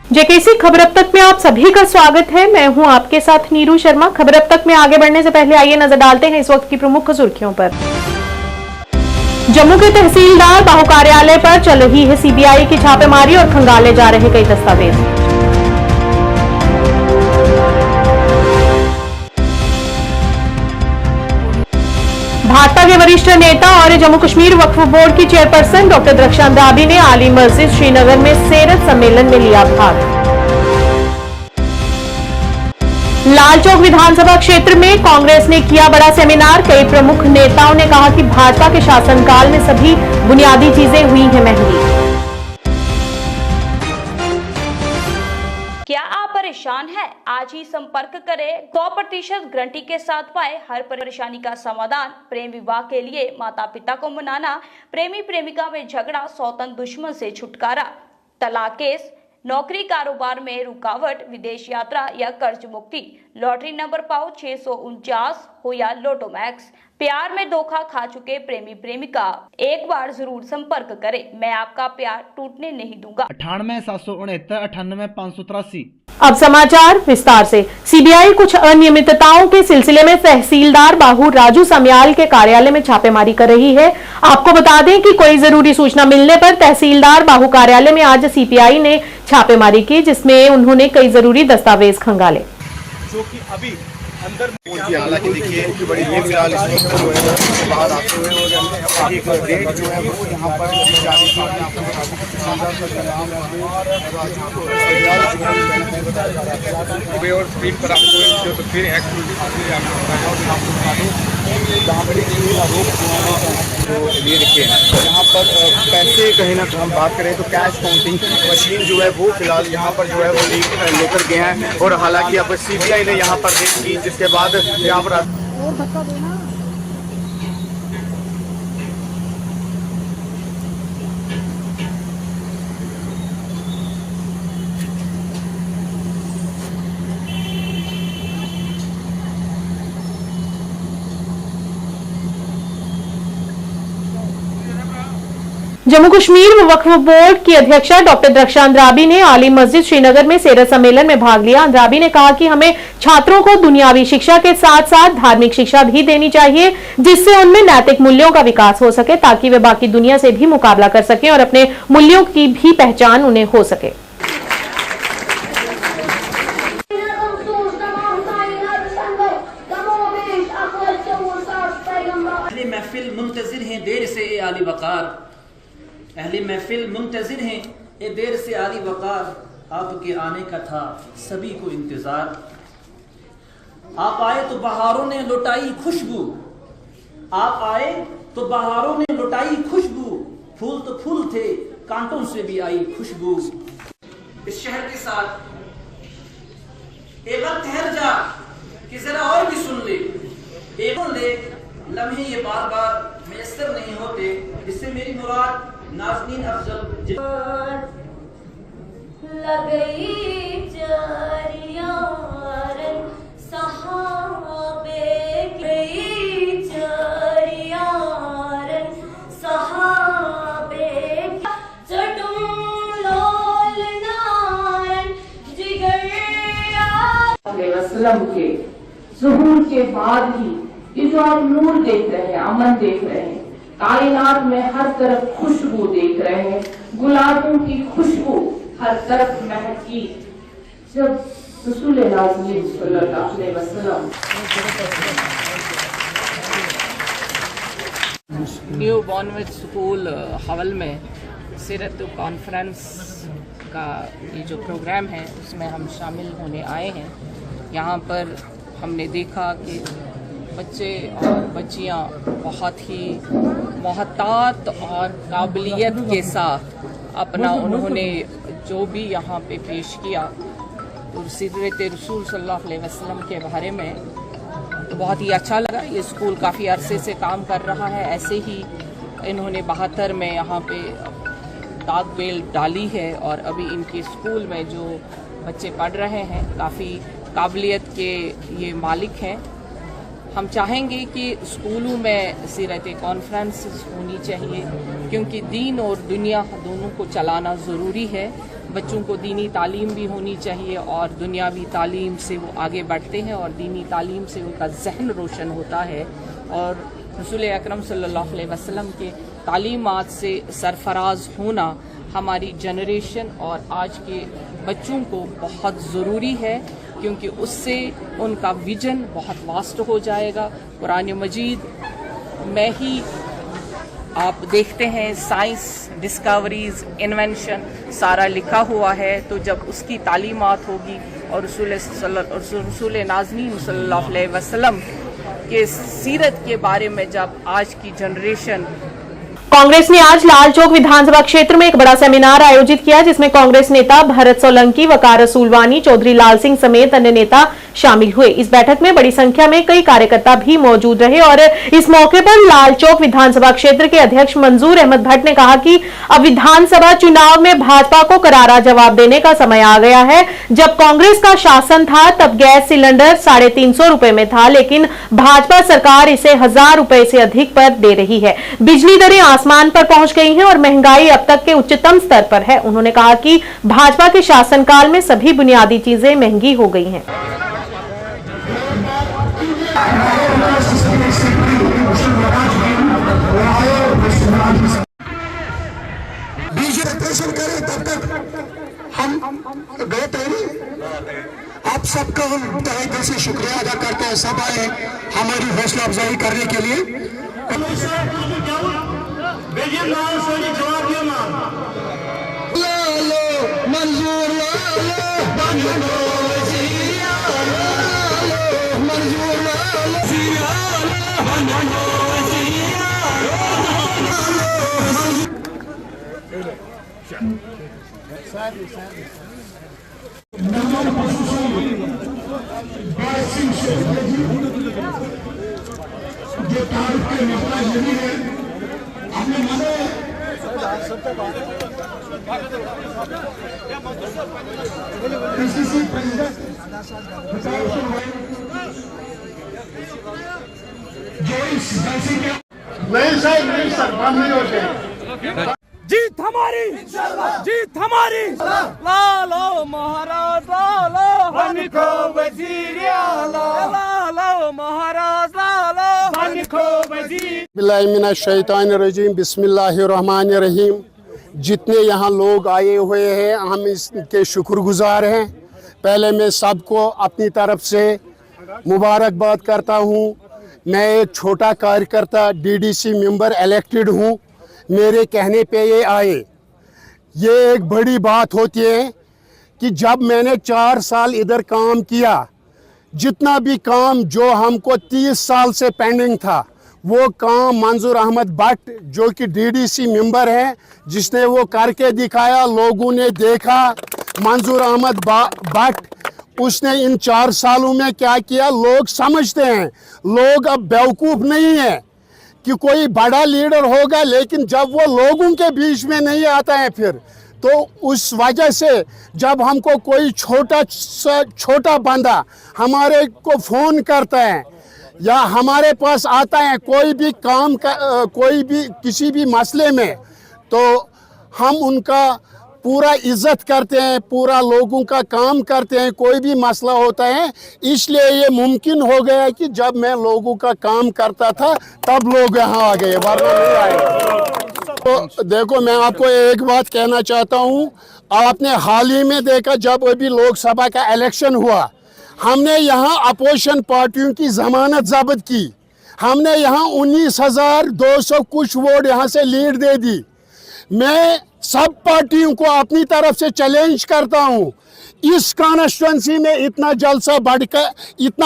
JKC खबर अब तक में आप सभी का स्वागत है। मैं हूं आपके साथ नीरू शर्मा। खबर अब तक में आगे बढ़ने से पहले आइए नजर डालते हैं इस वक्त की प्रमुख सुर्खियों पर। जम्मू के तहसीलदार बाहू कार्यालय पर चल रही है सीबीआई की छापेमारी और खंगाले जा रहे कई दस्तावेज। भाजपा के वरिष्ठ नेता और जम्मू कश्मीर वक्फ बोर्ड की चेयरपर्सन डॉक्टर द्रक्षा अंद्राबी ने आली मस्जिद श्रीनगर में सीरत सम्मेलन में लिया भाग। लालचौक विधानसभा क्षेत्र में कांग्रेस ने किया बड़ा सेमिनार। कई प्रमुख नेताओं ने कहा कि भाजपा के शासनकाल में सभी बुनियादी चीजें हुई हैं महंगी। क्या आप परेशान हैं? आज ही संपर्क करें। 100% गारंटी के साथ पाए हर परेशानी का समाधान। प्रेम विवाह के लिए माता पिता को मनाना, प्रेमी प्रेमिका में झगड़ा, सौतन दुश्मन से छुटकारा, तलाक केस, नौकरी कारोबार में रुकावट, विदेश यात्रा या कर्ज मुक्ति, लॉटरी नंबर पाओ 649 हो या लोटो मैक्स, प्यार में धोखा खा चुके प्रेमी प्रेमिका, एक बार जरूर संपर्क करें। मैं आपका प्यार टूटने नहीं दूंगा। 98 769 98 583। अब समाचार विस्तार से। सीबीआई कुछ अनियमितताओं के सिलसिले में तहसीलदार बाहू राजू समयाल के कार्यालय में छापेमारी कर रही है। आपको बता दें कि कोई जरूरी सूचना मिलने पर तहसीलदार बाहू कार्यालय में आज सीबीआई ने छापेमारी की, जिसमें उन्होंने कई जरूरी दस्तावेज खंगाले। जो कि अभी अंदर हालांकि देखिए बड़ी फिलहाल इसमें जो है बाहर आते हुए और एक डेट जो है वो यहाँ पर जारी की और स्क्रीन पर आपको तो फिर ये देखिए यहाँ पर पैसे कहीं ना हम बात करें तो कैश काउंटिंग मशीन जो है वो फिलहाल यहाँ पर जो है वो लेकर गए हैं और हालांकि अब सीबीआई ने यहाँ पर रेड की, जिसके बाद यहाँ पर जम्मू कश्मीर वक्फ बोर्ड की अध्यक्षा डॉक्टर द्रक्षा अंद्राबी ने आली मस्जिद श्रीनगर में सीरत सम्मेलन में भाग लिया। अंद्राबी ने कहा कि हमें छात्रों को दुनियावी शिक्षा के साथ साथ धार्मिक शिक्षा भी देनी चाहिए, जिससे उनमें नैतिक मूल्यों का विकास हो सके, ताकि वे बाकी दुनिया से भी मुकाबला कर सकें और अपने मूल्यों की भी पहचान उन्हें हो सके। अहले महफिल मुंतज़िर हैं ए देर से आली वक़ार, आपके आने का था सभी को इंतज़ार। आप आए तो बहारों ने लुटाई खुशबू, आप आए तो बहारों ने लुटाई खुशबू, फूल तो फूल थे कांटों से भी आई खुशबू। इस शहर के साथ एक वक्त ठहर जा कि जरा और भी सुन ले, एक ले लम्हे ये बार बार मैसर नहीं होते, इससे मेरी मुराद नाज़नीन अफजल लगई जारियारन सहाबे गई जारियारन सहाबे चटुम लोल नारन जिगर वसल्लम के ज़ुहूर के बाद ही ये जो आप नूर देख रहे हैं, अमन देख रहे हैं, कायनात में हर तरफ खुशबू देख रहे हैं, गुलाबों की खुशबू हर तरफ महकी, जब रसूल नाज़रीन सल्लल्लाहु अलैहि वसल्लम न्यू बॉर्नविच स्कूल हवल में सीरत कॉन्फ्रेंस का ये जो प्रोग्राम है उसमें हम शामिल होने आए हैं। यहाँ पर हमने देखा कि बच्चे और बच्चियाँ बहुत ही मोहतात और काबिलियत के साथ अपना उन्होंने जो भी यहाँ पे पेश किया तो सीरत रसूल सल्लल्लाहु अलैहि वसल्लम के बारे में तो बहुत ही अच्छा लगा। ये स्कूल काफ़ी अरसे से काम कर रहा है। ऐसे ही इन्होंने 72 में यहाँ पे दाग बेल डाली है और अभी इनके स्कूल में जो बच्चे पढ़ रहे हैं काफ़ी काबिलियत के ये मालिक हैं। हम चाहेंगे कि स्कूलों में सीरत कॉन्फ्रेंस होनी चाहिए, क्योंकि दीन और दुनिया दोनों को चलाना ज़रूरी है। बच्चों को दीनी तालीम भी होनी चाहिए और दुनियावी तालीम से वो आगे बढ़ते हैं और दीनी तालीम से उनका जहन रोशन होता है और रसूल अकरम सल्लल्लाहु अलैहि वसल्लम के तालीमात से सरफराज होना हमारी जनरेशन और आज के बच्चों को बहुत ज़रूरी है, क्योंकि उससे उनका विजन बहुत वास्ट हो जाएगा। कुरान मजीद में ही आप देखते हैं साइंस, डिस्कवरीज, इन्वेंशन सारा लिखा हुआ है, तो जब उसकी तालीमात होगी और रसूल नाज़नीन सल्लल्लाहु अलैहि वसल्लम के सीरत के बारे में जब आज की जनरेशन। कांग्रेस ने आज लाल चौक विधानसभा क्षेत्र में एक बड़ा सेमिनार आयोजित किया, जिसमें कांग्रेस नेता भरत सोलंकी, वकार रसूलवानी, चौधरी लाल सिंह समेत अन्य नेता शामिल हुए। इस बैठक में बड़ी संख्या में कई कार्यकर्ता भी मौजूद रहे और इस मौके पर लाल चौक विधानसभा क्षेत्र के अध्यक्ष मंजूर अहमद भट्ट ने कहा कि अब विधानसभा चुनाव में भाजपा को करारा जवाब देने का समय आ गया है। जब कांग्रेस का शासन था तब गैस सिलेंडर 350 रुपए में था, लेकिन भाजपा सरकार इसे 1000 रुपए से अधिक पर दे रही है। बिजली दरें आसमान पर पहुंच गई हैं और महंगाई अब तक के उच्चतम स्तर पर है। उन्होंने कहा कि भाजपा के शासनकाल में सभी बुनियादी चीजें महंगी हो गई हैं। बीजेपी करे तब तक हम गए तैयारी। आप सबका हम तहे दिल से शुक्रिया अदा करते हैं, सब आए हमारी हौसला अफजाई करने के लिए। जीत हमारी, जीत हमारी। लालो महाराज लालो, बनिको वजीर आला। लालो महाराज लालो, बनिको वजीर। बिस्मिल्लाहिर्रहमानिर्रहीम, बिस्मिल्लाहिर्रहमानिर्रहीम। जितने यहाँ लोग आए हुए हैं हम इसके शुक्रगुजार हैं। पहले मैं सबको अपनी तरफ से मुबारकबाद करता हूँ। मैं एक छोटा कार्यकर्ता डीडीसी मेंबर इलेक्टेड हूँ। मेरे कहने पे ये आए। ये एक बड़ी बात होती है कि जब मैंने 4 साल इधर काम किया, जितना भी काम जो हमको 30 साल से पेंडिंग था, वो काम मंजूर अहमद भट्ट जो कि डीडीसी मेंबर है, जिसने वो करके दिखाया। लोगों ने देखा मंजूर अहमद भट्ट उसने इन 4 सालों में क्या किया। लोग समझते हैं, लोग अब बेवकूफ़ नहीं है कि कोई बड़ा लीडर होगा, लेकिन जब वो लोगों के बीच में नहीं आता है फिर तो उस वजह से जब हमको कोई छोटा बंदा हमारे को फ़ोन करता है या हमारे पास आता है कोई भी काम का कोई भी किसी भी मसले में, तो हम उनका पूरा इज्जत करते हैं, पूरा लोगों का काम करते हैं। कोई भी मसला होता है, इसलिए ये मुमकिन हो गया कि जब मैं लोगों का काम करता था तब लोग यहाँ आ गए, वरना नहीं आए। तो देखो, मैं आपको एक बात कहना चाहता हूँ। आपने हाल ही में देखा जब अभी लोकसभा का इलेक्शन हुआ, हमने यहाँ अपोजिशन पार्टियों की जमानत जब्त की। हमने यहाँ 19,200 कुछ वोट यहाँ से लीड दे दी। मैं सब पार्टियों को अपनी तरफ से चैलेंज करता हूं, इस कॉन्स्टिट्यूंसी में इतना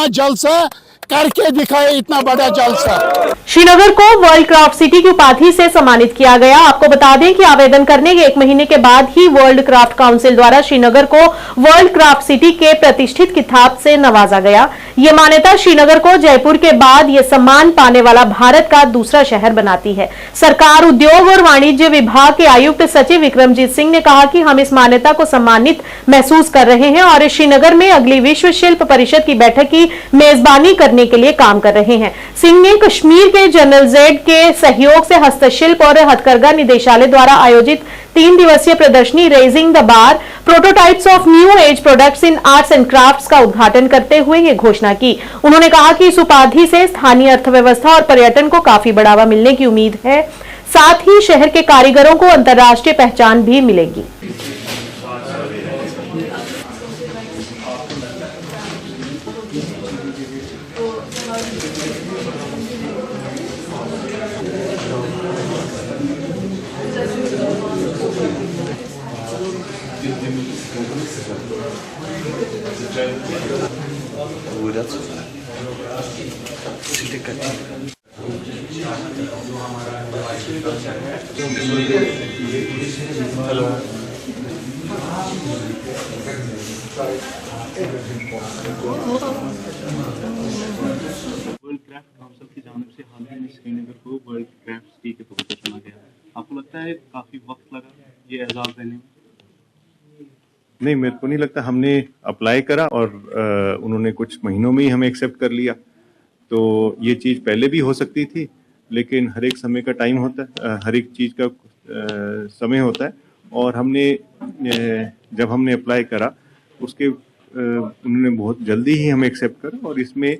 जलसा करके दिखाए, इतना बड़ा जलसा। श्रीनगर को वर्ल्ड क्राफ्ट सिटी की उपाधि से सम्मानित किया गया। आपको बता दें कि आवेदन करने के 1 महीने के बाद ही वर्ल्ड क्राफ्ट काउंसिल द्वारा श्रीनगर को वर्ल्ड क्राफ्ट सिटी के प्रतिष्ठित खिताब से नवाजा गया। ये मान्यता श्रीनगर को जयपुर के बाद ये सम्मान पाने वाला भारत का दूसरा शहर बनाती है। सरकार उद्योग और वाणिज्य विभाग के आयुक्त सचिव विक्रमजीत सिंह ने कहा कि हम इस मान्यता को सम्मानित महसूस कर रहे हैं और श्रीनगर में अगली विश्व शिल्प परिषद की बैठक की मेजबानी करने करने के लिए काम कर रहे हैं। सिंह ने कश्मीर के जनरल जेड के सहयोग से हस्तशिल्प और हथकरघा निदेशालय द्वारा आयोजित 3 दिवसीय प्रदर्शनी raising the bar prototypes of new age products in arts and crafts का उद्घाटन करते हुए ये घोषणा की। उन्होंने कहा कि इस उपाधि से स्थानीय अर्थव्यवस्था और पर्यटन को काफी बढ़ावा मिलने की उम्मीद है, साथ ही शहर के कारीगरों को अंतर्राष्ट्रीय पहचान भी मिलेगी। वर्ल्ड क्राफ्ट काउंसिल की जानिब से हाल ही में श्रीनगर को वर्ल्ड क्राफ्ट सिटी के तौर पर चुना गया। आपको लगता है काफी वक्त लगा ये एजाज देने में? नहीं, मेरे को नहीं लगता। हमने अप्लाई करा और उन्होंने कुछ महीनों में ही हमें एक्सेप्ट कर लिया। तो ये चीज़ पहले भी हो सकती थी, लेकिन हर एक समय का टाइम होता है, हर एक चीज़ का समय होता है। और हमने जब हमने अप्लाई करा उसके उन्होंने बहुत जल्दी ही हमें एक्सेप्ट करा। और इसमें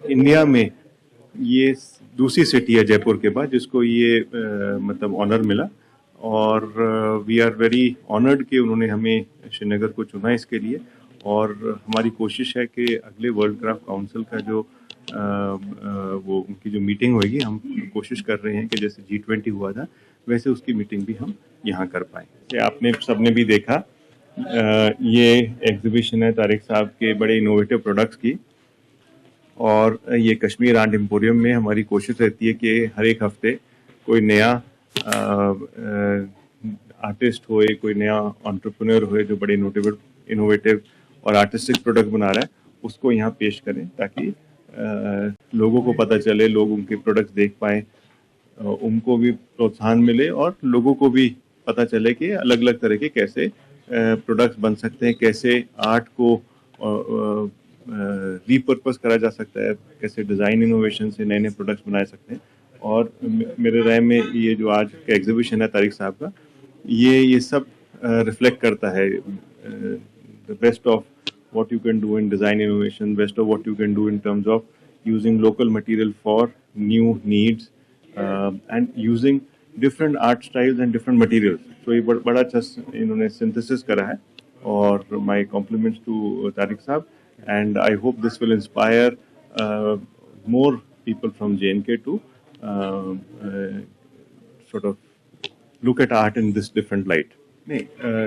इंडिया में ये दूसरी सिटी है जयपुर के बाद जिसको ये मतलब ऑनर मिला। और वी आर वेरी ऑनर्ड कि उन्होंने हमें श्रीनगर को चुना इसके लिए। और हमारी कोशिश है कि अगले वर्ल्ड क्राफ्ट काउंसिल का जो वो उनकी जो मीटिंग होगी, हम कोशिश कर रहे हैं कि जैसे G20 हुआ था वैसे उसकी मीटिंग भी हम यहाँ कर पाएँ। आपने सबने भी देखा ये एग्जीबिशन है तारिक साहब के बड़े इनोवेटिव प्रोडक्ट्स की। और ये कश्मीर आर्ट एम्पोरियम में हमारी कोशिश रहती है कि हर एक हफ्ते कोई नया आर्टिस्ट होए, कोई नया एंटरप्रेन्योर होए जो बड़े इनोवेटिव और आर्टिस्टिक प्रोडक्ट बना रहा है, उसको यहाँ पेश करें ताकि लोगों को पता चले, लोग उनके प्रोडक्ट्स देख पाएँ, उनको भी प्रोत्साहन मिले और लोगों को भी पता चले कि अलग अलग तरह के कैसे प्रोडक्ट्स बन सकते हैं, कैसे आर्ट को रीपर्पस करा जा सकता है, कैसे डिज़ाइन इनोवेशन से नए नए प्रोडक्ट्स बनाए सकते हैं। और मेरे राय में ये जो आज का एग्जीबिशन है तारिक साहब का, ये सब रिफ्लेक्ट करता है the best of what you can do in design innovation, best of what you can do in terms of using local material for new needs and using different art styles and different materials. So ये बड़ा अच्छा इन्होंने synthesis करा है। और my compliments to Tariq Saab, and I hope this will inspire more people from J&K to sort of look at art in this different light. नहीं,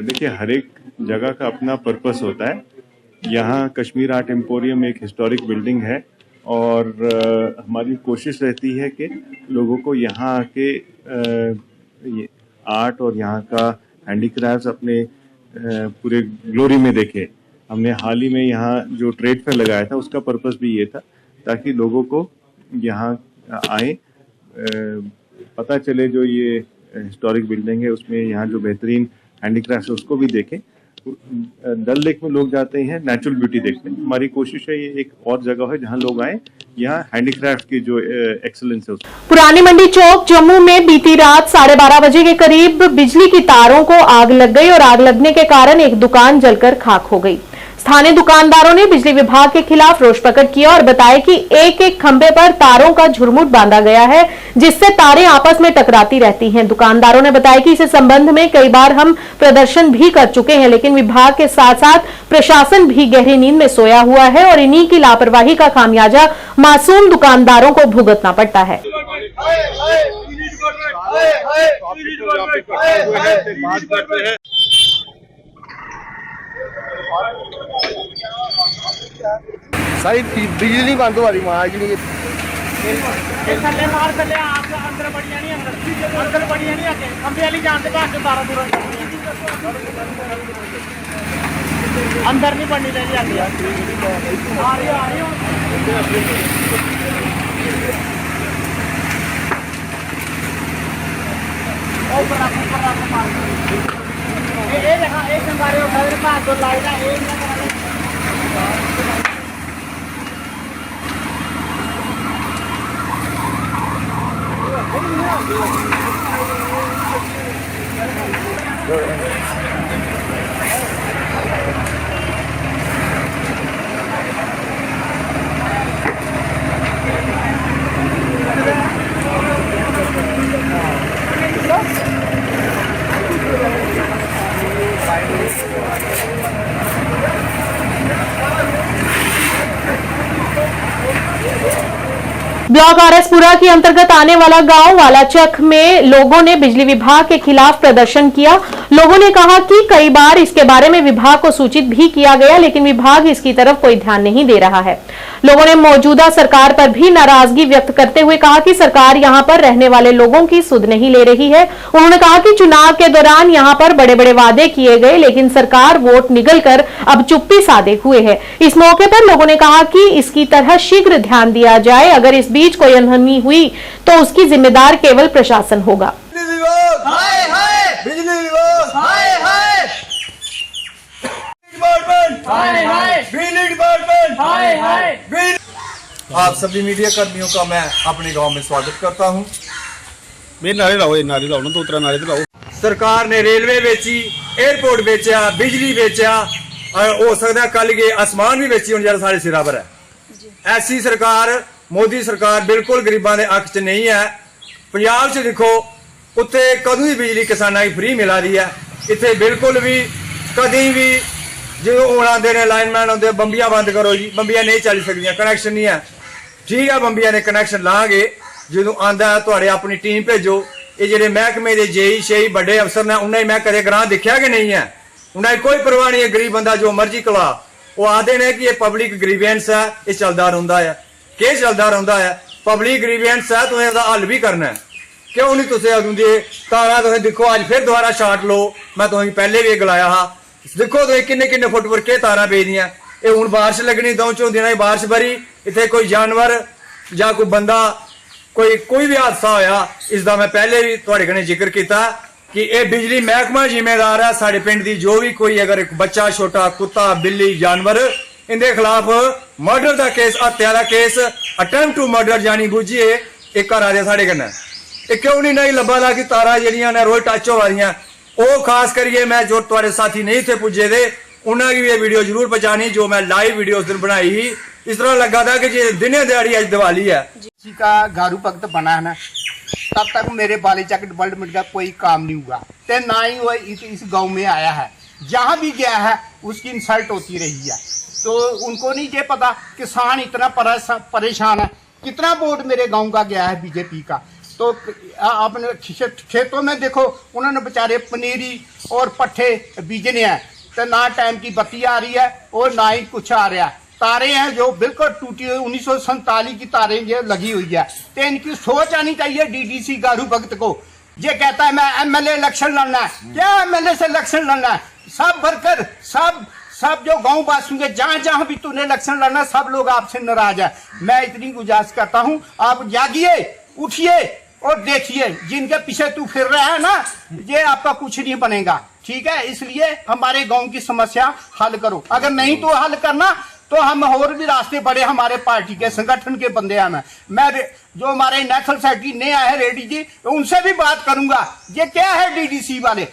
देखिए हर एक जगह का अपना पर्पस होता है। यहाँ कश्मीर आर्ट एम्पोरियम एक हिस्टोरिक बिल्डिंग है और हमारी कोशिश रहती है कि लोगों को यहाँ आके आर्ट और यहाँ का हैंडीक्राफ्ट्स अपने पूरे ग्लोरी में देखे। हमने हाल ही में यहाँ जो ट्रेड फेयर लगाया था उसका पर्पस भी ये था ताकि लोगों को यहाँ आए, पता चले जो ये हिस्टोरिक बिल्डिंग है उसमें यहाँ जो बेहतरीन हैंडीक्राफ्ट्स है उसको भी देखें। डल लेक में लोग जाते हैं नेचुरल ब्यूटी देखने, हमारी कोशिश है ये एक और जगह है जहाँ लोग आए, यहाँ हैंडीक्राफ्ट की जो एक्सेलेंस है। पुरानी मंडी चौक जम्मू में बीती रात 12:30 बजे के करीब बिजली की तारों को आग लग गई और आग लगने के कारण एक दुकान जलकर खाक हो गई। स्थानीय दुकानदारों ने बिजली विभाग के खिलाफ रोष प्रकट किया और बताया कि एक एक खंभे पर तारों का झुरमुट बांधा गया है जिससे तारें आपस में टकराती रहती हैं। दुकानदारों ने बताया कि इस संबंध में कई बार हम प्रदर्शन भी कर चुके हैं, लेकिन विभाग के साथ साथ प्रशासन भी गहरी नींद में सोया हुआ है और इन्हीं की लापरवाही का खामियाजा मासूम दुकानदारों को भुगतना पड़ता है। सारी बिजली नहीं बंद हो रही मार जी अंदर नहीं पड़नी चाहिए। एक ब्लॉक आरएसपुरा के अंतर्गत आने वाला गांव वालाचक में लोगों ने बिजली विभाग के खिलाफ प्रदर्शन किया। लोगों ने कहा कि कई बार इसके बारे में विभाग को सूचित भी किया गया, लेकिन विभाग इसकी तरफ कोई ध्यान नहीं दे रहा है। लोगों ने मौजूदा सरकार पर भी नाराजगी व्यक्त करते हुए कहा कि सरकार यहां पर रहने वाले लोगों की सुध नहीं ले रही है। उन्होंने कहा कि चुनाव के दौरान यहां पर बड़े बड़े वादे किए गए, लेकिन सरकार वोट निगलकर अब चुप्पी साधे हुए है। इस मौके पर लोगों ने कहा कि इसकी तरह शीघ्र ध्यान दिया जाए। अगर इस बीच कोई अनहोनी हुई तो उसकी जिम्मेदार केवल प्रशासन होगा। आप सभी मीडिया कर्मियों का मैं अपने गांव में स्वागत करता हूं। मेरे नारे लाओ ना, 2-3 नारे तो लाओ। सरकार ने रेलवे बेची, एयरपोर्ट बेचा, बिजली बेचा, और हो सकता है कल के आसमान भी बेची होने सारे सिरा पर है। ऐसी सरकार मोदी सरकार बिल्कुल गरीबां दे हक च नहीं है। पंजाब च देखो उत्थे कदों ही बिजली किसानां की फ्री मिला रही है। इत्थे बिल्कुल भी कदी भी जो हूँ आते हैं लाइनमैन आते बंबियां बंद करो जी, बंबियां नहीं चल सकदियां, कनैक्शन नहीं है। ठीक है, बंबियां ने कनैक्शन लांगे, जो आंदा है तुहाडे अपनी टीम भेजो। ये जेडे महकमे के जेई शेई बड़े अफसर ने उन्हें मैं कदे ग्रां दिखा कि नहीं है, उन्हें कोई परवाह नहीं है। गरीब बंदा जो मर्जी कला, वो आते हैं कि ये पब्लिक ग्रीवेंस है, ये चलता रहा है। के चलता रहा है? पब्लिक ग्रीवेंस है, तुम्हें इसका हल भी करना है। क्यों नहीं तुम अदू दे तारा तुम देखो, अज फिर दोबारा शाट लो। मैं तुम्हें पहले भी गलाया हा, देखो तुम किन्ने फुट पर के तारा पेदियां। ये हूँ बारिश लगनी, 2-4 दिन बारिश भरी, इतने कोई जानवर या कोई बंदा कोई भी हादसा होया, इसका मैं पहले भी तुहाडे कन्नै जिक्र किया कि ये बिजली महकमा जिम्मेदार है। साडे पिंड दी जो भी कोई अगर एक बच्चा छोटा कुत्ता बिल्ली जानवर इनके खिलाफ मर्डर का केस, हत्या का केस, अटेम्प्ट टू मर्डर जानी बुझिए एक करा दे साढ़े कन्नै। क्यों नहीं लब्भा दा कि तारा जड़ियां ने रोज टच हो रही, वो खास करिए मैं जो तुहाडे साथी नहीं थे पुजे दे उन्होंने भी ये वीडियो जरूर पहुंचानी जो मैं लाइव वीडियो उस दिन बनाई ही। इस तरह लगा था कि जे दिने दिहाड़ी आज दिवाली है। किसी का गारू भगत बना है ना, तब तक मेरे बालीचक डेवलपमेंट का कोई काम नहीं हुआ, तो ना ही वो इस गांव में आया है। जहां भी गया है उसकी इंसल्ट होती रही है। तो उनको नहीं ये पता किसान इतना परेशान है। कितना वोट मेरे गांव का गया है बीजेपी का। तो अपने खेतों में देखो उन्होंने बेचारे पनीरी और पट्ठे बीजने हैं, तो ना टाइम की बत्ती आ रही है और ना ही कुछ आ रहा है। तारे हैं जो बिल्कुल टूटी हुई 1947 की तारें ये लगी हुई है। तो इनकी सोच आनी चाहिए डीडीसी गारू भगत को। ये कहता है मैं एमएलए इलेक्शन लड़ना है, क्या एमएलए से इलेक्शन लड़ना है? सब वर्कर सब जो गांव वासियों के जहां जहां भी तूने इलेक्शन लड़ना, सब लोग आपसे नाराज है। मैं इतनी गुजारिश करता हूं, आप जागिए, उठिए और देखिए, जिनके पीछे तू फिर रहा है ना, ये आपका कुछ नहीं बनेगा। ठीक है, इसलिए हमारे गांव की समस्या हल करो। अगर नहीं तो हल करना तो हम और भी रास्ते बड़े, हमारे पार्टी के संगठन के बंदे हैं। मैं जो हमारे नेशनल सेक्रेटरी ने आए रेड्डी जी, उनसे भी बात करूंगा। ये क्या है डीडीसी वाले,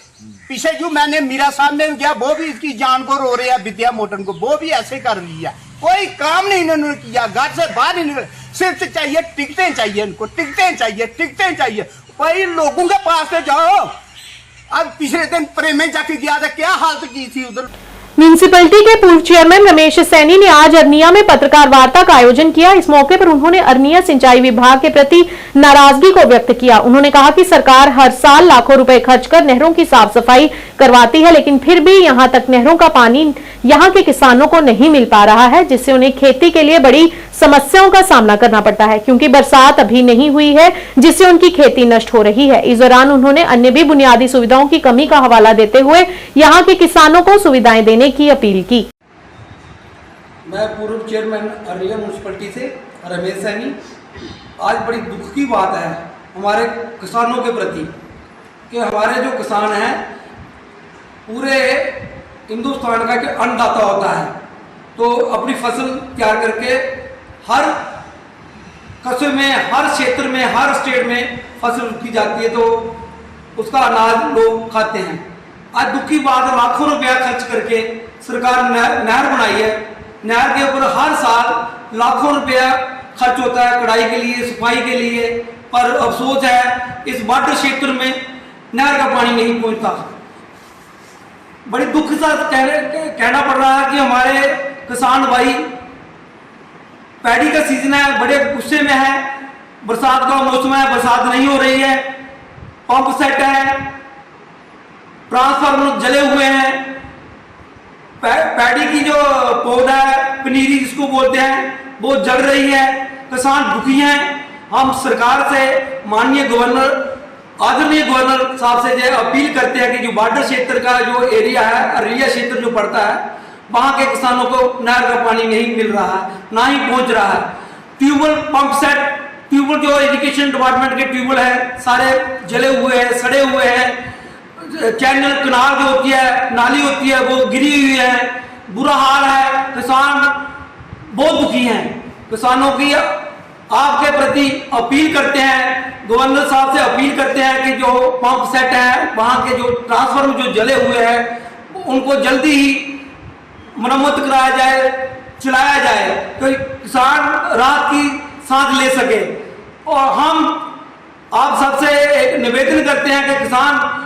पीछे जो मैंने मीरा साहब ने किया वो भी इसकी जान को रो रहे हैं, विद्या मोटन को वो भी ऐसे कर लिया। कोई काम नहीं इन्होंने किया, घर से बाहर ही निकल। सिर्फ चाहिए टिकटें चाहिए इनको, टिकटें चाहिए। भाई लोगों के पास से जाओ। अब पिछले दिन प्रेम में जाके गया था, क्या हालत की थी उधर। म्यूनिसिपैलिटी के पूर्व चेयरमैन रमेश सैनी ने आज अरनिया में पत्रकार वार्ता का आयोजन किया। इस मौके पर उन्होंने अरनिया सिंचाई विभाग के प्रति नाराजगी को व्यक्त किया। उन्होंने कहा कि सरकार हर साल लाखों रुपए खर्च कर नहरों की साफ सफाई करवाती है, लेकिन फिर भी यहां तक नहरों का पानी यहां के किसानों को नहीं मिल पा रहा है, जिससे उन्हें खेती के लिए बड़ी समस्याओं का सामना करना पड़ता है, क्योंकि बरसात अभी नहीं हुई है, जिससे उनकी खेती नष्ट हो रही है। इस दौरान उन्होंने अन्य भी बुनियादी सुविधाओं की कमी का हवाला देते हुए यहां के किसानों को सुविधाएं देने की अपील की। मैं पूर्व चेयरमैन अरनिया म्यूनिसिपैलिटी से रमेश सैनी। आज बड़ी दुख की बात है हमारे किसानों के प्रति कि हमारे जो किसान हैं पूरे हिंदुस्तान का जो अन्नदाता होता है, तो अपनी फसल तैयार करके हर कस्बे में, हर क्षेत्र में, हर स्टेट में फसल की जाती है तो उसका अनाज लोग खाते हैं। आज दुख की बात है, लाखों रुपया खर्च करके सरकार नहर बनाई है। नहर के ऊपर हर साल लाखों रुपया खर्च होता है कढ़ाई के लिए, सफाई के लिए, पर अफसोस है इस बॉर्डर क्षेत्र में नहर का पानी नहीं पहुंचता। बड़ी दुख के साथ कहना पड़ रहा है कि हमारे किसान भाई, पैडी का सीजन है, बड़े गुस्से में है, बरसात का मौसम है, बरसात नहीं हो रही है, पंप सेट है, ट्रांसफार्मर जले हुए हैं, पैडी की जो पौधा है पनीरी जिसको बोलते हैं वो जल रही है, किसान दुखी हैं। हम सरकार से, माननीय गवर्नर, आदरणीय गवर्नर साहब से जो अपील करते हैं कि जो बॉर्डर क्षेत्र का जो एरिया है, अररिया क्षेत्र जो पड़ता है, वहां के किसानों को नहर का पानी नहीं मिल रहा है, ना ही पहुंच रहा है। ट्यूबवेल, पंप सेट, ट्यूबवेल जो एजुकेशन डिपार्टमेंट के ट्यूबवेल है सारे जले हुए हैं, सड़े हुए हैं। चैनल कनाल जो होती है, नाली होती है, वो गिरी हुई है, बुरा हाल है। किसान बहुत दुखी हैं। किसानों की आपके प्रति अपील करते हैं, गवर्नर साहब से अपील करते हैं कि जो पंप सेट है, वहाँ के जो ट्रांसफार्मर जो जले हुए हैं उनको जल्दी ही मरम्मत कराया जाए, चलाया जाए, तो किसान राहत की सांस ले सके। और हम आप सबसे एक निवेदन करते हैं कि किसान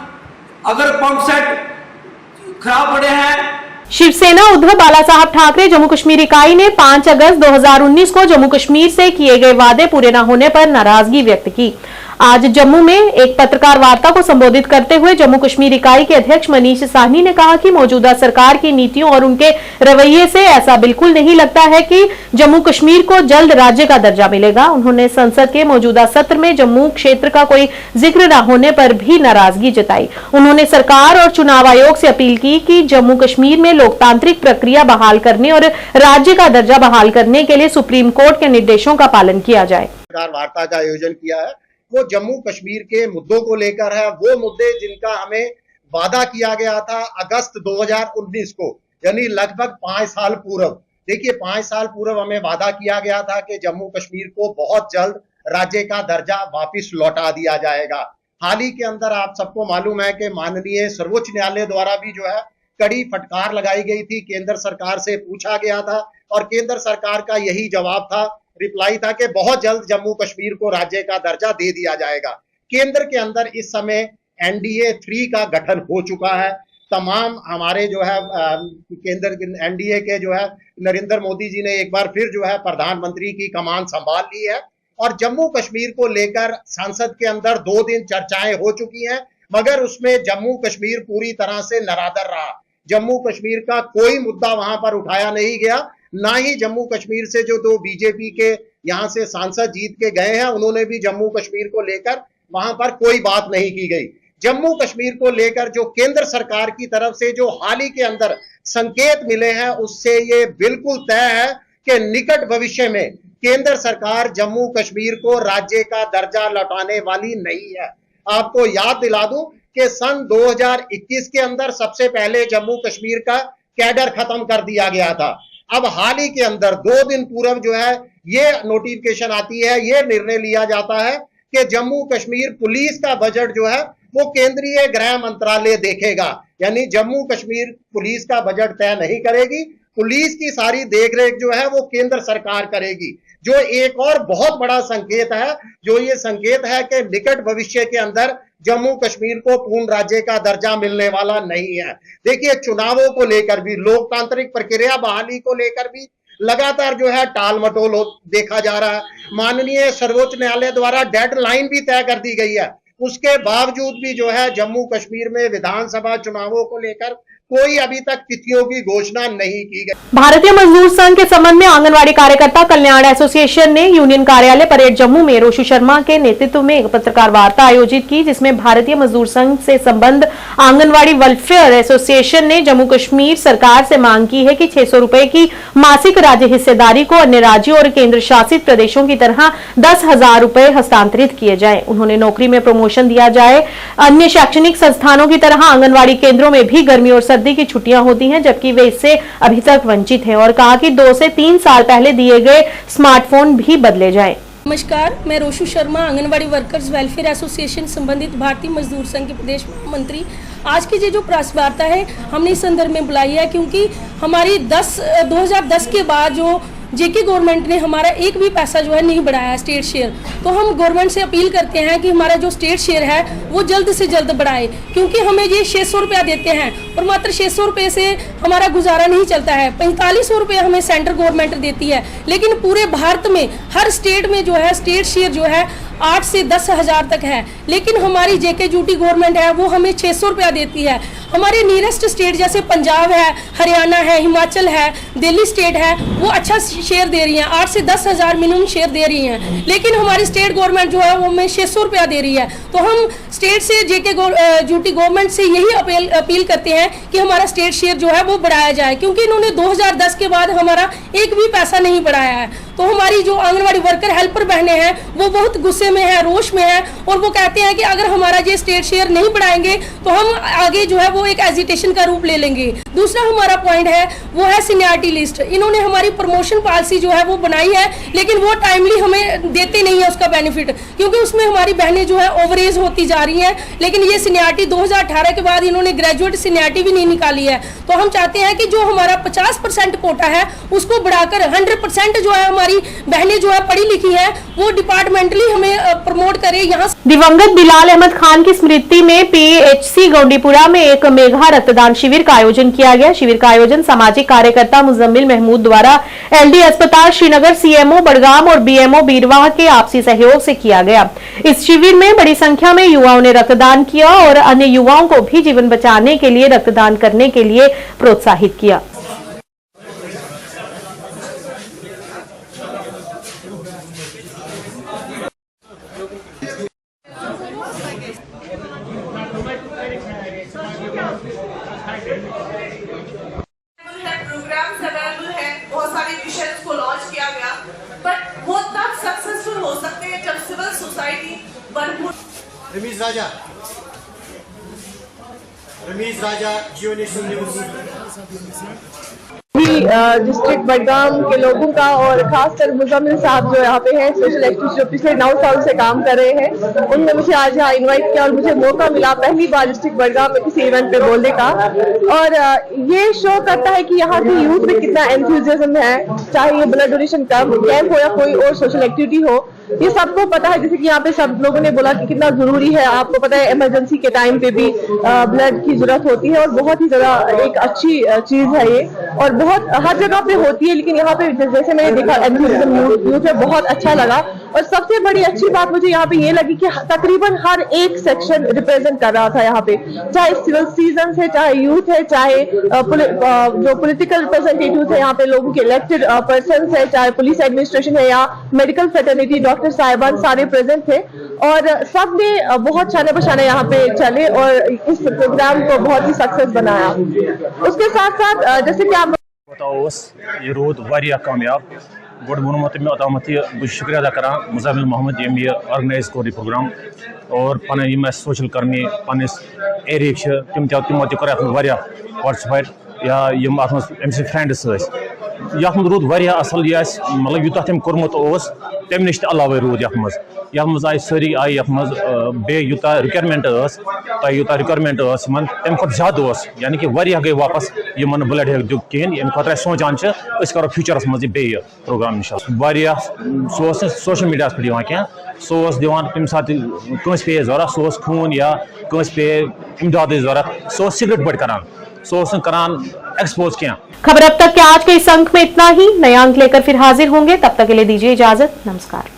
अगर पंप सेट खराब पड़े हैं। शिवसेना उद्धव बाला साहब ठाकरे जम्मू कश्मीर इकाई ने 5 अगस्त 2019 को जम्मू कश्मीर से किए गए वादे पूरे न होने पर नाराजगी व्यक्त की। आज जम्मू में एक पत्रकार वार्ता को संबोधित करते हुए जम्मू कश्मीर इकाई के अध्यक्ष मनीष साहनी ने कहा कि मौजूदा सरकार की नीतियों और उनके रवैये से ऐसा बिल्कुल नहीं लगता है कि जम्मू कश्मीर को जल्द राज्य का दर्जा मिलेगा। उन्होंने संसद के मौजूदा सत्र में जम्मू क्षेत्र का कोई जिक्र न होने पर भी नाराजगी जताई। उन्होंने सरकार और चुनाव आयोग से अपील की कि जम्मू कश्मीर में लोकतांत्रिक प्रक्रिया बहाल करने और राज्य का दर्जा बहाल करने के लिए सुप्रीम कोर्ट के निर्देशों का पालन किया जाए। वार्ता का आयोजन किया है वो जम्मू कश्मीर के मुद्दों को लेकर है, वो मुद्दे जिनका हमें वादा किया गया था अगस्त 2019 को, यानी लगभग 5 साल पूर्व। देखिए 5 साल पूर्व हमें वादा किया गया था कि जम्मू कश्मीर को बहुत जल्द राज्य का दर्जा वापस लौटा दिया जाएगा। हाल ही के अंदर आप सबको मालूम है कि माननीय सर्वोच्च न्यायालय द्वारा भी जो है कड़ी फटकार लगाई गई थी, केंद्र सरकार से पूछा गया था और केंद्र सरकार का यही जवाब था, रिप्लाई था कि बहुत जल्द जम्मू कश्मीर को राज्य का दर्जा दे दिया जाएगा। केंद्र के अंदर इस समय NDA 3 का गठन हो चुका है। तमाम हमारे जो है केंद्र NDA के जो है नरेंद्र मोदी जी ने एक बार फिर जो है प्रधानमंत्री की कमान संभाल ली है और जम्मू कश्मीर को लेकर संसद के अंदर 2 दिन चर्चाएं हो चुकी हैं, मगर उसमें जम्मू कश्मीर पूरी तरह से नरादर रहा। जम्मू कश्मीर का कोई मुद्दा वहां पर उठाया नहीं गया, ना ही जम्मू कश्मीर से जो 2 बीजेपी के यहां से सांसद जीत के गए हैं उन्होंने भी जम्मू कश्मीर को लेकर वहां पर कोई बात नहीं की गई। जम्मू कश्मीर को लेकर जो केंद्र सरकार की तरफ से जो हाल ही के अंदर संकेत मिले हैं उससे ये बिल्कुल तय है कि निकट भविष्य में केंद्र सरकार जम्मू कश्मीर को राज्य का दर्जा लौटाने वाली नहीं है। आपको याद दिला दूं कि सन 2021 के अंदर सबसे पहले जम्मू कश्मीर का कैडर खत्म कर दिया गया था। अब हाल ही के अंदर 2 दिन पूर्व जो है ये नोटिफिकेशन आती है, ये निर्णय लिया जाता है कि जम्मू कश्मीर पुलिस का बजट जो है वो केंद्रीय गृह मंत्रालय देखेगा, यानी जम्मू कश्मीर पुलिस का बजट तय नहीं करेगी, पुलिस की सारी देखरेख जो है वो केंद्र सरकार करेगी। जो एक और बहुत बड़ा संकेत है, जो ये संकेत है कि निकट भविष्य के अंदर जम्मू कश्मीर को पूर्ण राज्य का दर्जा मिलने वाला नहीं है। देखिए चुनावों को लेकर भी, लोकतांत्रिक प्रक्रिया बहाली को लेकर भी लगातार जो है टाल मटोल देखा जा रहा है। माननीय सर्वोच्च न्यायालय द्वारा डेडलाइन भी तय कर दी गई है, उसके बावजूद भी जो है जम्मू कश्मीर में विधानसभा चुनावों को लेकर कोई अभी तक तिथियों की घोषणा नहीं की गई। भारतीय मजदूर संघ के संबंध में आंगनवाड़ी कार्यकर्ता कल्याण एसोसिएशन ने यूनियन कार्यालय परेड जम्मू में रोशु शर्मा के नेतृत्व में एक पत्रकार वार्ता आयोजित की, जिसमें भारतीय मजदूर संघ से संबंध आंगनवाड़ी वेलफेयर एसोसिएशन ने जम्मू कश्मीर सरकार से मांग की है कि 600 रुपए की मासिक राज्य हिस्सेदारी को अन्य राज्यों और केंद्र शासित प्रदेशों की तरह 10,000 रुपए हस्तांतरित किए जाए। उन्होंने नौकरी में प्रमोशन दिया जाए। अन्य शैक्षणिक संस्थानों की तरह आंगनवाड़ी केंद्रों में भी गर्मी और सर्दी की छुट्टियां होती हैं, जबकि वे इससे अभी तक वंचित हैं, और कहा कि 2 से 3 साल पहले दिए गए स्मार्टफोन भी बदले जाएं। नमस्कार, मैं Roshu Sharma, anganwadi workers welfare association संबंधित भारतीय मजदूर संघ के प्रदेश महामंत्री। आज की जो प्रेस वार्ता है हमने इस संदर्भ में बुलाई है क्योंकि हमारी 2010 के बाद जो जेके गवर्नमेंट ने हमारा एक भी पैसा जो है नहीं बढ़ाया है स्टेट शेयर। तो हम गवर्नमेंट से अपील करते हैं कि हमारा जो स्टेट शेयर है वो जल्द से जल्द बढ़ाए, क्योंकि हमें ये 600 रुपया देते हैं और मात्र 600 रुपये से हमारा गुजारा नहीं चलता है। 4500 रुपये हमें सेंट्रल गवर्नमेंट देती है, लेकिन पूरे भारत में हर स्टेट में जो है स्टेट शेयर जो है 8 से 10 हज़ार तक है, लेकिन हमारी जेके यूटी गवर्नमेंट है वो हमें 600 रुपया देती है। हमारे नियरेस्ट स्टेट जैसे पंजाब है, हरियाणा है, हिमाचल है, दिल्ली स्टेट है, वो अच्छा शेयर दे रही हैं, 8 से 10 हज़ार मिनिमम शेयर दे रही हैं, लेकिन हमारी स्टेट गवर्नमेंट जो है वो हमें 600 रुपया दे रही है। तो हम स्टेट से जेके यूटी गवर्नमेंट से यही अपील करते हैं कि हमारा स्टेट शेयर जो है वो बढ़ाया जाए, क्योंकि इन्होंने 2010 के बाद हमारा एक भी पैसा नहीं बढ़ाया है। तो हमारी जो आंगनवाड़ी वर्कर हेल्पर बहनें हैं वो बहुत गुस्से में है, रोष में है, और वो कहते हैं कि अगर हमारा ये स्टेट शेयर नहीं बढ़ाएंगे तो हम आगे जो है वो एक एजिटेशन का रूप ले लेंगे। दूसरा हमारा पॉइंट है वो है सीनियरिटी लिस्ट। इन्होंने हमारी प्रमोशन पॉलिसी जो है वो बनाई है, लेकिन वो टाइमली हमें देते नहीं है उसका बेनिफिट, क्योंकि उसमें हमारी बहनें जो है ओवरेज होती जा रही हैं। लेकिन ये सीनियरिटी 2018 के बाद इन्होंने ग्रेजुएट सीनियरिटी भी नहीं निकाली है। तो हम चाहते हैं कि जो हमारा 50% कोटा है उसको बढ़ाकर 100% जो है हमारी बहनें जो है पढ़ी लिखी है वो डिपार्टमेंटली हमें प्रमोट करे। यहाँ दिवंगत बिलाल अहमद खान की स्मृति में पीएचसी गौंडीपुरा में एक मेगा रक्तदान शिविर का आयोजन किया गया। शिविर का आयोजन सामाजिक कार्यकर्ता मुजम्मिल महमूद द्वारा एलडी अस्पताल श्रीनगर, सीएमओ बड़गाम और बीएमओ बीरवाह के आपसी सहयोग से किया गया। इस शिविर में बड़ी संख्या में युवाओं ने रक्तदान किया और अन्य युवाओं को भी जीवन बचाने के लिए रक्तदान करने के लिए प्रोत्साहित किया। प्रोग्राम्स अवेलेबल है, बहुत सारे मिशंस को लॉन्च किया गया, बट वो तब सक्सेसफुल हो सकते हैं जब सिविल सोसाइटी भरपूर। रमेश राजा जियो नेशन न्यूज़। डिस्ट्रिक्ट बडगाम के लोगों का और खासकर मुजम्मिल साहब जो यहाँ पे हैं, सोशल एक्टिविस्ट जो पिछले 9 साल से काम कर रहे हैं, उनने मुझे आज यहाँ इनवाइट किया और मुझे मौका मिला पहली बार डिस्ट्रिक्ट बडगाम में किसी इवेंट पे बोलने का। और ये शो करता है कि यहाँ की यूथ में कितना एंथुसियाज्म है, चाहे ये ब्लड डोनेशन कैंप हो या कोई और सोशल एक्टिविटी हो। ये सबको पता है, जैसे कि यहाँ पे सब लोगों ने बोला कि कितना जरूरी है। आपको पता है इमरजेंसी के टाइम पे भी ब्लड की जरूरत होती है और बहुत ही ज्यादा एक अच्छी चीज है ये, और बहुत हर जगह पे होती है, लेकिन यहाँ पे जैसे मैंने देखा एंथुसियाज्म यूथ में बहुत अच्छा लगा। और सबसे बड़ी अच्छी बात मुझे यहाँ पे ये लगी कि तकरीबन हर एक सेक्शन रिप्रेजेंट कर रहा था यहाँ पे, चाहे सिविल सीजन है, चाहे यूथ है, चाहे जो पॉलिटिकल रिप्रेजेंटेटिव है यहाँ पे, लोगों के इलेक्टेड पर्सन है, चाहे पुलिस एडमिनिस्ट्रेशन है या मेडिकल फेटर्निटी डॉक्टर साहिबान, सारे प्रेजेंट थे और सब ने बहुत शाने बशाने यहाँ पे चले और इस प्रोग्राम को बहुत ही सक्सेस बनाया। उसके साथ साथ जैसे कि आप ये रोद वारिया कामयाब गोड वोनमो मे ओतम शुक्रिया अदा करान मुजम्मिल मोहम्मद यम ये ऑर्गेनाइज कोर प्रोग्राम और पन सोशल कर्मी पन्निस एरिया तिमो कर पार्टिसिपेट या अम फ्रेंड्स ये रूद वारिया असल यह मतलब यूत तम कोर्मुत तम नश अलावे रूद ये मज आई सारी आई बे यूता रिक्वायरमेंट यूता रिक्वायरमेंट तम खुद ज्यादा यानी कि वारिया गई वापस इन ब्लड हेल्थ कहें अम खुद सोचान करो फ्यूचरस मज बे प्रोग्राम इंशाल्लाह सोशल मीडिया पे कह सो दिवान कम सात कंस पे जरूरत सो खून या कंस पे इमदाद जरूरत सो सिगरेट बट करान सो करान एक्सपोज क्या। खबर अब तक के आज के इस अंक में इतना ही। नया अंक लेकर फिर हाजिर होंगे, तब तक के लिए दीजिए इजाजत। नमस्कार।